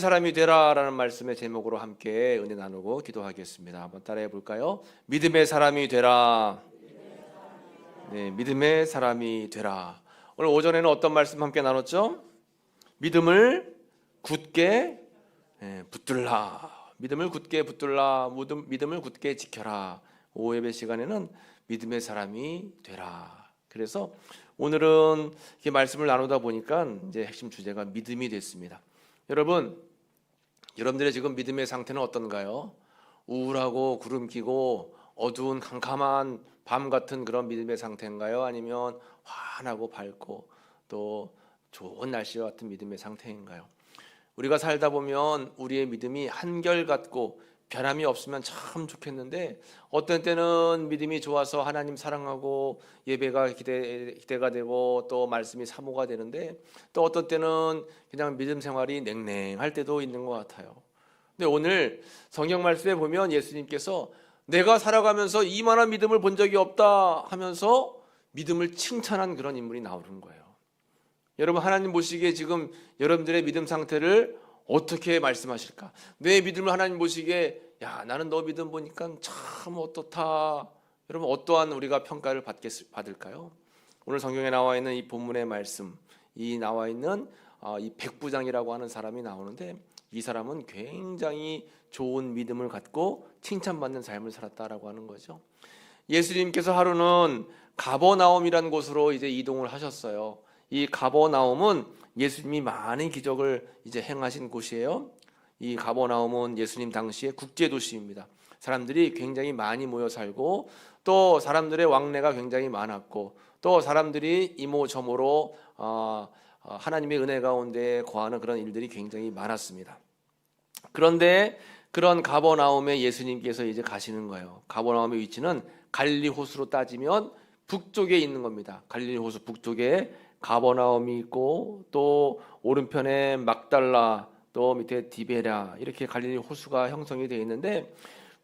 사람이 되라라는 말씀의 제목으로 함께 은혜 나누고 기도하겠습니다. 한번 따라해 볼까요? 믿음의 사람이 되라. 네, 믿음의 사람이 되라. 오늘 오전에는 어떤 말씀 함께 나눴죠? 믿음을 굳게 붙들라. 믿음을 굳게 붙들라. 믿음을 굳게 지켜라. 오후 예배 시간에는 믿음의 사람이 되라. 그래서 오늘은 이렇게 말씀을 나누다 보니까 이제 핵심 주제가 믿음이 됐습니다. 여러분들의 지금 믿음의 상태는 어떤가요? 우울하고 구름 끼고 어두운 캄캄한 밤 같은 그런 믿음의 상태인가요? 아니면 환하고 밝고 또 좋은 날씨와 같은 믿음의 상태인가요? 우리가 살다 보면 우리의 믿음이 한결같고 변함이 없으면 참 좋겠는데, 어떤 때는 믿음이 좋아서 하나님 사랑하고 예배가 기대가 되고 또 말씀이 사모가 되는데, 또 어떤 때는 그냥 믿음 생활이 냉랭할 때도 있는 것 같아요. 근데 오늘 성경 말씀에 보면 예수님께서 내가 살아가면서 이만한 믿음을 본 적이 없다 하면서 믿음을 칭찬한 그런 인물이 나오는 거예요. 여러분, 하나님 보시기에 지금 여러분들의 믿음 상태를 어떻게 말씀하실까? 내 믿음을 하나님 보시기에 야, 나는 너 믿음 보니까 참 어떻다. 여러분, 어떠한 우리가 평가를 받을까요? 오늘 성경에 나와 있는 이 본문의 말씀, 이 나와 있는 이 백부장이라고 하는 사람이 나오는데, 이 사람은 굉장히 좋은 믿음을 갖고 칭찬받는 삶을 살았다라고 하는 거죠. 예수님께서 하루는 가버나움이라는 곳으로 이제 이동을 하셨어요. 이 가버나움은 예수님이 많은 기적을 이제 행하신 곳이에요. 이 가버나움은 예수님 당시의 국제 도시입니다. 사람들이 굉장히 많이 모여 살고 또 사람들의 왕래가 굉장히 많았고 또 사람들이 이모저모로 하나님의 은혜 가운데 거하는 그런 일들이 굉장히 많았습니다. 그런데 그런 가버나움에 예수님께서 이제 가시는 거예요. 가버나움의 위치는 갈릴리 호수로 따지면 북쪽에 있는 겁니다. 갈릴리 호수 북쪽에 가버나움이 있고 또 오른편에 막달라, 또 밑에 디베랴, 이렇게 갈릴리 호수가 형성이 되어 있는데,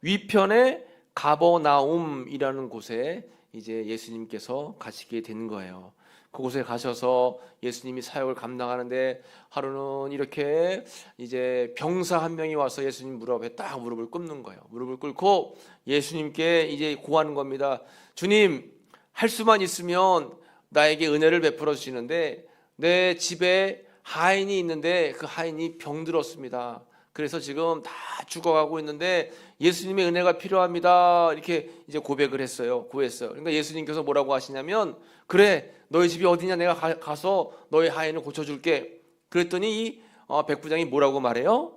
위편에 가버나움이라는 곳에 이제 예수님께서 가시게 된 거예요. 그곳에 가셔서 예수님이 사역을 감당하는데, 하루는 이렇게 이제 병사 한 명이 와서 예수님 무릎에 딱 무릎을 꿇는 거예요. 무릎을 꿇고 예수님께 이제 고하는 겁니다. 주님, 할 수만 있으면 나에게 은혜를 베풀어 주시는데, 내 집에 하인이 있는데 그 하인이 병들었습니다. 그래서 지금 다 죽어가고 있는데 예수님의 은혜가 필요합니다. 이렇게 이제 고백을 했어요. 구했어요. 그러니까 예수님께서 뭐라고 하시냐면, 그래, 너희 집이 어디냐, 내가 가서 너희 하인을 고쳐줄게. 그랬더니 이 백부장이 뭐라고 말해요?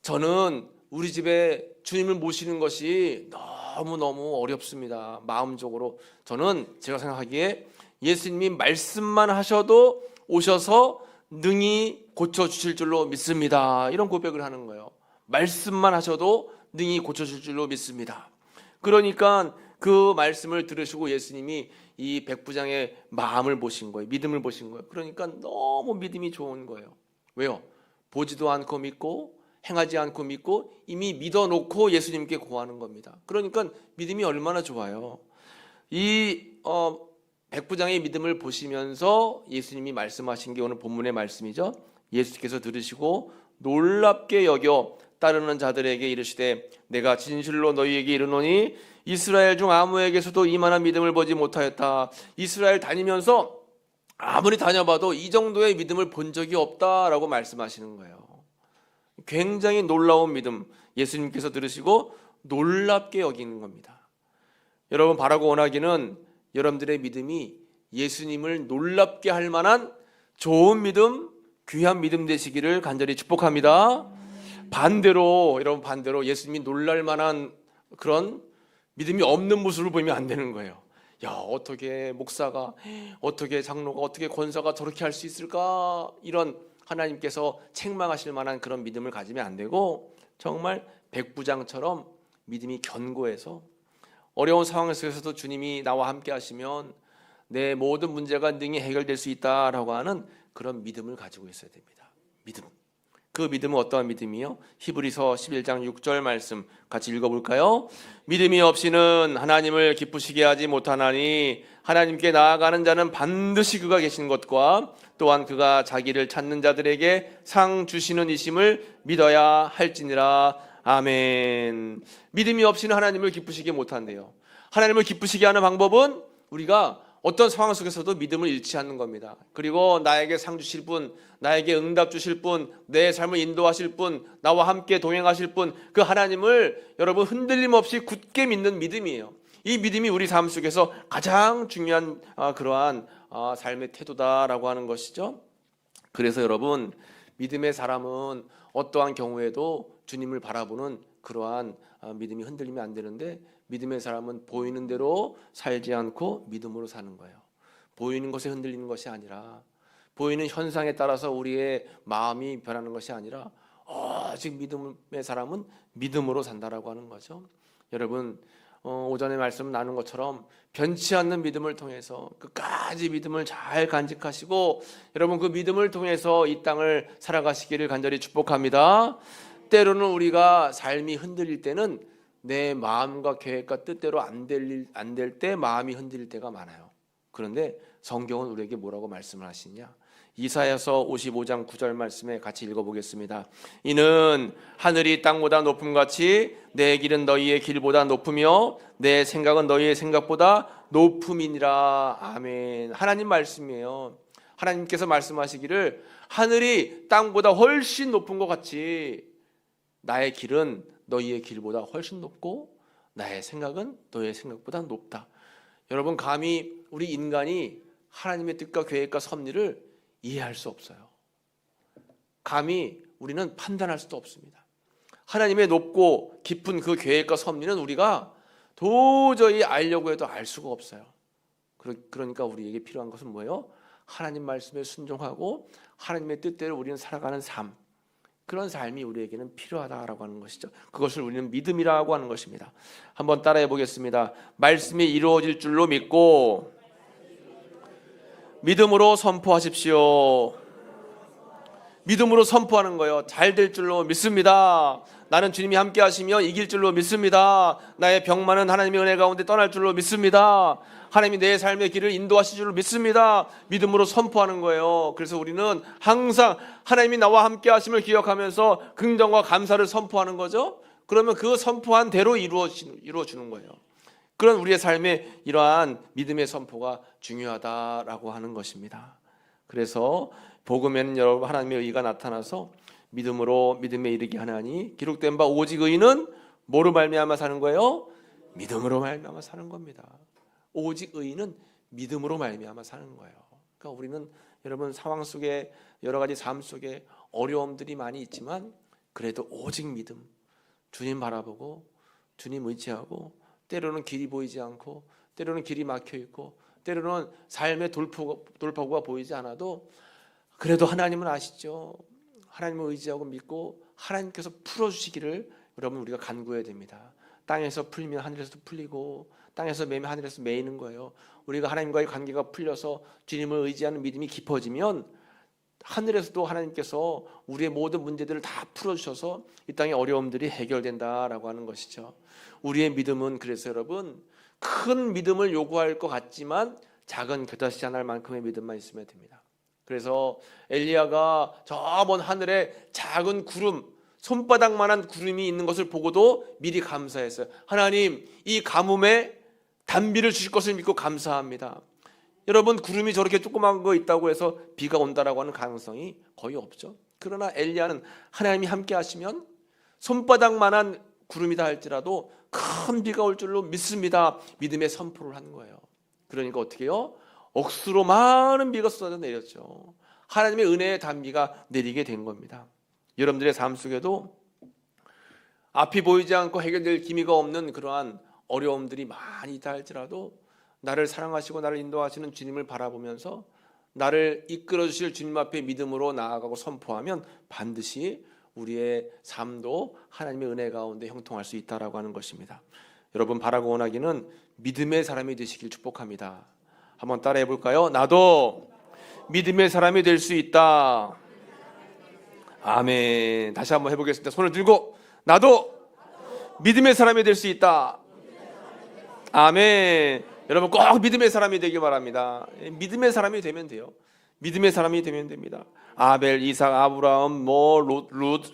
저는 우리 집에 주님을 모시는 것이 너무너무 어렵습니다. 마음적으로. 저는 제가 생각하기에 예수님이 말씀만 하셔도 오셔서 능히 고쳐주실 줄로 믿습니다. 이런 고백을 하는 거예요. 말씀만 하셔도 능히 고쳐줄 줄로 믿습니다. 그러니까 그 말씀을 들으시고 예수님이 이 백부장의 마음을 보신 거예요. 믿음을 보신 거예요. 그러니까 너무 믿음이 좋은 거예요. 왜요? 보지도 않고 믿고 행하지 않고 믿고 이미 믿어놓고 예수님께 고하는 겁니다. 그러니까 믿음이 얼마나 좋아요. 이 백부장의 믿음을 보시면서 예수님이 말씀하신 게 오늘 본문의 말씀이죠. 예수께서 들으시고 놀랍게 여겨 따르는 자들에게 이르시되, 내가 진실로 너희에게 이르노니 이스라엘 중 아무에게서도 이만한 믿음을 보지 못하였다. 이스라엘 다니면서 아무리 다녀봐도 이 정도의 믿음을 본 적이 없다라고 말씀하시는 거예요. 굉장히 놀라운 믿음, 예수님께서 들으시고 놀랍게 여기는 겁니다. 여러분, 바라고 원하기는 여러분들의 믿음이 예수님을 놀랍게 할 만한 좋은 믿음, 귀한 믿음 되시기를 간절히 축복합니다. 여러분 반대로 예수님이 놀랄 만한 그런 믿음이 없는 모습을 보이면 안 되는 거예요. 야, 어떻게 목사가, 어떻게 장로가, 어떻게 권사가 저렇게 할 수 있을까? 이런 하나님께서 책망하실 만한 그런 믿음을 가지면 안 되고, 정말 백부장처럼 믿음이 견고해서 어려운 상황 속에서도 주님이 나와 함께 하시면 내 모든 문제가 능히 해결될 수 있다라고 하는 그런 믿음을 가지고 있어야 됩니다. 믿음. 그 믿음은 어떠한 믿음이요? 히브리서 11장 6절 말씀 같이 읽어볼까요? 믿음이 없이는 하나님을 기쁘시게 하지 못하나니 하나님께 나아가는 자는 반드시 그가 계신 것과 또한 그가 자기를 찾는 자들에게 상 주시는 이심을 믿어야 할지니라. 아멘. 믿음이 없이는 하나님을 기쁘시게 못한대요. 하나님을 기쁘시게 하는 방법은 우리가 어떤 상황 속에서도 믿음을 잃지 않는 겁니다. 그리고 나에게 상 주실 분, 나에게 응답 주실 분, 내 삶을 인도하실 분, 나와 함께 동행하실 분, 그 하나님을 여러분 흔들림 없이 굳게 믿는 믿음이에요. 이 믿음이 우리 삶 속에서 가장 중요한 그러한 삶의 태도다라고 하는 것이죠. 그래서 여러분, 믿음의 사람은 어떠한 경우에도 주님을 바라보는 그러한 믿음이 흔들리면 안 되는데, 믿음의 사람은 보이는 대로 살지 않고 믿음으로 사는 거예요. 보이는 것에 흔들리는 것이 아니라, 보이는 현상에 따라서 우리의 마음이 변하는 것이 아니라 오직 믿음의 사람은 믿음으로 산다라고 하는 거죠. 여러분, 오전에 말씀 나눈 것처럼 변치 않는 믿음을 통해서 끝까지 믿음을 잘 간직하시고, 여러분 그 믿음을 통해서 이 땅을 살아가시기를 간절히 축복합니다. 때로는 우리가 삶이 흔들릴 때는 내 마음과 계획과 뜻대로 안 될 때 마음이 흔들릴 때가 많아요. 그런데 성경은 우리에게 뭐라고 말씀을 하시냐? 이사야서 55장 9절 말씀에 같이 읽어보겠습니다. 이는 하늘이 땅보다 높음같이 내 길은 너희의 길보다 높으며 내 생각은 너희의 생각보다 높음이니라. 아멘. 하나님 말씀이에요. 하나님께서 말씀하시기를 하늘이 땅보다 훨씬 높은 것 같이 나의 길은 너희의 길보다 훨씬 높고 나의 생각은 너희의 생각보다 높다. 여러분, 감히 우리 인간이 하나님의 뜻과 계획과 섭리를 이해할 수 없어요. 감히 우리는 판단할 수도 없습니다. 하나님의 높고 깊은 그 계획과 섭리는 우리가 도저히 알려고 해도 알 수가 없어요. 그러니까 우리에게 필요한 것은 뭐예요? 하나님 말씀에 순종하고 하나님의 뜻대로 우리는 살아가는 삶, 그런 삶이 우리에게는 필요하다라고 하는 것이죠. 그것을 우리는 믿음이라고 하는 것입니다. 한번 따라해 보겠습니다. 말씀이 이루어질 줄로 믿고 믿음으로 선포하십시오. 믿음으로 선포하는 거예요. 잘 될 줄로 믿습니다. 나는 주님이 함께 하시며 이길 줄로 믿습니다. 나의 병만은 하나님의 은혜 가운데 떠날 줄로 믿습니다. 하나님이 내 삶의 길을 인도하실 줄로 믿습니다. 믿음으로 선포하는 거예요. 그래서 우리는 항상 하나님이 나와 함께 하심을 기억하면서 긍정과 감사를 선포하는 거죠. 그러면 그 선포한 대로 이루어지는 거예요. 그런 우리의 삶에 이러한 믿음의 선포가 중요하다라고 하는 것입니다. 그래서 복음에는 여러분 하나님의 의가 나타나서 믿음으로 믿음에 이르게 하나니 기록된 바 오직 의인은 뭐로 말미암아 사는 거예요? 믿음으로 말미암아 사는 겁니다. 오직 의인은 믿음으로 말미암아 사는 거예요. 그러니까 우리는 여러분 상황 속에 여러 가지 삶 속에 어려움들이 많이 있지만 그래도 오직 믿음, 주님 바라보고 주님 의지하고, 때로는 길이 보이지 않고 때로는 길이 막혀 있고 때로는 삶의 돌파구가 보이지 않아도 그래도 하나님은 아시죠. 하나님을 의지하고 믿고 하나님께서 풀어주시기를 여러분 우리가 간구해야 됩니다. 땅에서 풀리면 하늘에서도 풀리고 땅에서 매면 하늘에서 매이는 거예요. 우리가 하나님과의 관계가 풀려서 주님을 의지하는 믿음이 깊어지면 하늘에서도 하나님께서 우리의 모든 문제들을 다 풀어주셔서 이 땅의 어려움들이 해결된다라고 하는 것이죠. 우리의 믿음은 그래서 여러분 큰 믿음을 요구할 것 같지만 작은 그다지 않을 만큼의 믿음만 있으면 됩니다. 그래서 엘리야가 저 먼 하늘에 작은 구름, 손바닥만한 구름이 있는 것을 보고도 미리 감사했어요. 하나님, 이 가뭄에 단비를 주실 것을 믿고 감사합니다. 여러분, 구름이 저렇게 조그만 거 있다고 해서 비가 온다라고 하는 가능성이 거의 없죠. 그러나 엘리야는 하나님이 함께 하시면 손바닥만한 구름이다 할지라도 큰 비가 올 줄로 믿습니다. 믿음의 선포를 하는 거예요. 그러니까 어떻게 해요? 억수로 많은 비가 쏟아져 내렸죠. 하나님의 은혜의 단비가 내리게 된 겁니다. 여러분들의 삶 속에도 앞이 보이지 않고 해결될 기미가 없는 그러한 어려움들이 많이 있다 할지라도 나를 사랑하시고 나를 인도하시는 주님을 바라보면서 나를 이끌어 주실 주님 앞에 믿음으로 나아가고 선포하면 반드시 우리의 삶도 하나님의 은혜 가운데 형통할 수 있다라고 하는 것입니다. 여러분, 바라고 원하기는 믿음의 사람이 되시길 축복합니다. 한번 따라해 볼까요? 나도 믿음의 사람이 될 수 있다. 아멘. 다시 한번 해보겠습니다. 손을 들고 나도 믿음의 사람이 될 수 있다. 아멘. 여러분 꼭 믿음의 사람이 되길 바랍니다. 믿음의 사람이 되면 돼요. 믿음의 사람이 되면 됩니다. 아벨, 이삭, 아브라함, 룻,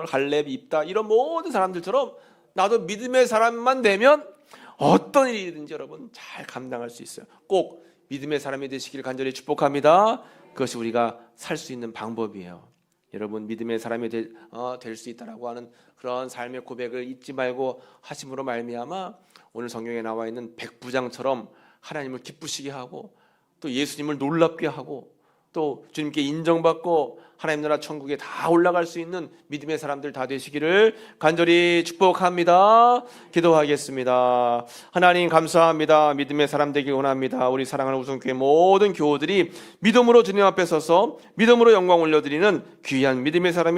갈렙, 입다 이런 모든 사람들처럼 나도 믿음의 사람만 되면 어떤 일이든지 여러분 잘 감당할 수 있어요. 꼭 믿음의 사람이 되시길 간절히 축복합니다. 그것이 우리가 살 수 있는 방법이에요. 여러분 믿음의 사람이 될 수 있다라고 하는 그런 삶의 고백을 잊지 말고 하심으로 말미암아 오늘 성경에 나와 있는 백부장처럼 하나님을 기쁘시게 하고 또 예수님을 놀랍게 하고 또 주님께 인정받고 하나님 나라 천국에 다 올라갈 수 있는 믿음의 사람들 다 되시기를 간절히 축복합니다. 기도하겠습니다. 하나님 감사합니다. 믿음의 사람 되길 원합니다. 우리 사랑하는 우성교회 모든 교우들이 믿음으로 주님 앞에 서서 믿음으로 영광 올려드리는 귀한 믿음의 사람이